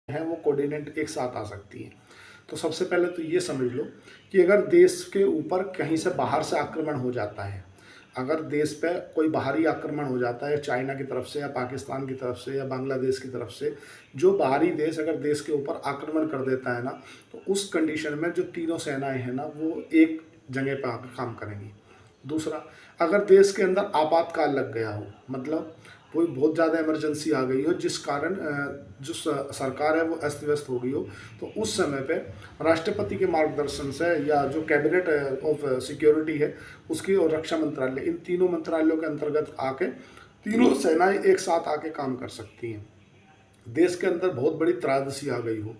हैं वो कोऑर्डिनेट एक साथ आ सकती हैं। तो सबसे पहले तो ये समझ लो कि अगर देश के ऊपर कहीं से बाहर से आक्रमण हो जाता है, अगर देश पे कोई बाहरी आक्रमण हो जाता है चाइना की तरफ से या पाकिस्तान की तरफ से या बांग्लादेश की तरफ से, जो बाहरी देश अगर देश के ऊपर आक्रमण कर देता है ना, तो उस कंडीशन में जो तीनों सेनाएं हैं ना वो एक जगह पर आकर काम करेंगी। दूसरा, अगर देश के अंदर आपातकाल लग गया हो, मतलब कोई बहुत ज़्यादा इमरजेंसी आ गई हो जिस कारण जो सरकार है वो अस्त व्यस्त हो गई हो, तो उस समय पे राष्ट्रपति के मार्गदर्शन से या जो कैबिनेट ऑफ सिक्योरिटी है उसकी और रक्षा मंत्रालय, इन तीनों मंत्रालयों के अंतर्गत आके तीनों सेनाएं एक साथ आके काम कर सकती हैं। देश के अंदर बहुत बड़ी त्रासदी आ गई हो,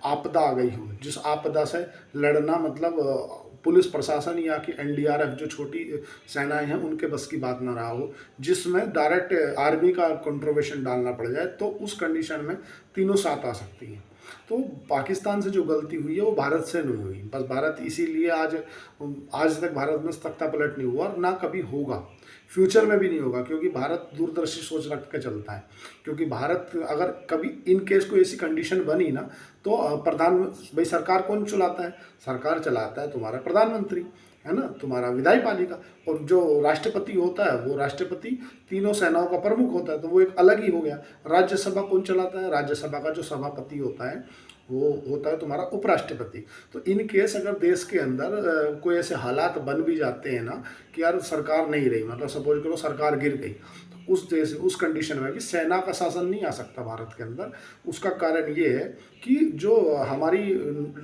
आपदा आ गई हो, जिस आपदा से लड़ना मतलब पुलिस प्रशासन या कि एनडीआरएफ जो छोटी सेनाएं हैं उनके बस की बात ना रहा हो, जिसमें डायरेक्ट आर्मी का कंट्रीब्यूशन डालना पड़ जाए, तो उस कंडीशन में तीनों साथ आ सकती हैं। तो पाकिस्तान से जो गलती हुई है वो भारत से नहीं हुई, बस भारत इसीलिए आज आज तक भारत में तख्ता पलट नहीं हुआ और ना कभी होगा, फ्यूचर में भी नहीं होगा, क्योंकि भारत दूरदर्शी सोच रख के चलता है। क्योंकि भारत अगर कभी इन केस कोई ऐसी कंडीशन बनी ना, तो भाई सरकार कौन चलाता है? सरकार चलाता है तुम्हारा प्रधानमंत्री, है ना, तुम्हारा विधायी पालिका। और जो राष्ट्रपति होता है वो राष्ट्रपति तीनों सेनाओं का प्रमुख होता है, तो वो एक अलग ही हो गया। राज्यसभा कौन चलाता है? राज्यसभा का जो सभापति होता है वो होता है तुम्हारा उपराष्ट्रपति। तो इन केस अगर देश के अंदर कोई ऐसे हालात बन भी जाते हैं ना कि यार सरकार नहीं रही, मतलब सपोज करो सरकार गिर गई, तो उस देश उस कंडीशन में भी सेना का शासन नहीं आ सकता भारत के अंदर। उसका कारण ये है कि जो हमारी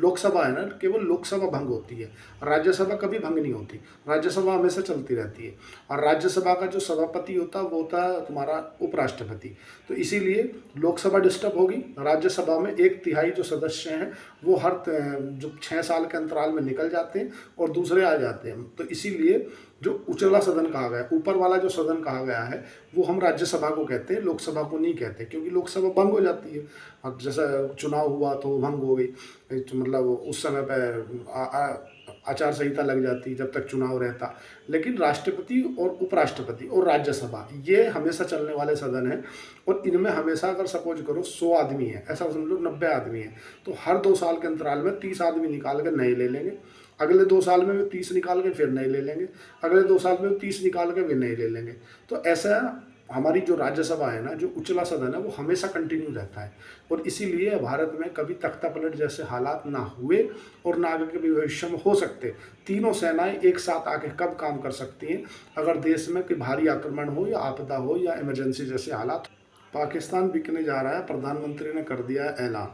लोकसभा है ना, केवल लोकसभा भंग होती है, राज्यसभा कभी भंग नहीं होती, राज्यसभा हमेशा चलती रहती है। और राज्यसभा का जो सभापति होता है वो होता है तुम्हारा उपराष्ट्रपति। तो इसीलिए लोकसभा डिस्टर्ब होगी, राज्यसभा में 1/3 जो सदस्य हैं वो हर जो 6 साल के अंतराल में निकल जाते हैं और दूसरे आ जाते हैं। तो इसीलिए जो उचला सदन कहा गया है, ऊपर वाला जो सदन कहा गया है, वो हम राज्यसभा को कहते हैं, लोकसभा को नहीं कहते, क्योंकि लोकसभा भंग हो जाती है। अब जैसा चुनाव हुआ तो भंग हो गई, तो मतलब उस समय पर आचार संहिता लग जाती जब तक चुनाव रहता। लेकिन राष्ट्रपति और उपराष्ट्रपति और राज्यसभा ये हमेशा चलने वाले सदन हैं, और इनमें हमेशा अगर सपोज करो 100 आदमी है, ऐसा समझ लो 90 आदमी है, तो हर 2 साल के अंतराल में 30 आदमी निकाल कर नए ले लेंगे, अगले 2 साल में भी 30 निकाल के फिर नए ले लेंगे, अगले 2 साल में 30 निकाल के फिर नए ले लेंगे। तो ऐसा हमारी जो राज्यसभा है ना, जो उचला सदन है, वो हमेशा कंटिन्यू रहता है। और इसीलिए भारत में कभी तख्ता पलट जैसे हालात ना हुए और ना आगे के भविष्य में हो सकते। तीनों सेनाएं एक साथ आके कब काम कर सकती हैं? अगर देश में कोई भारी आक्रमण हो या आपदा हो या इमरजेंसी जैसे हालात। पाकिस्तान बिकने जा रहा है, प्रधानमंत्री ने कर दिया है ऐलान।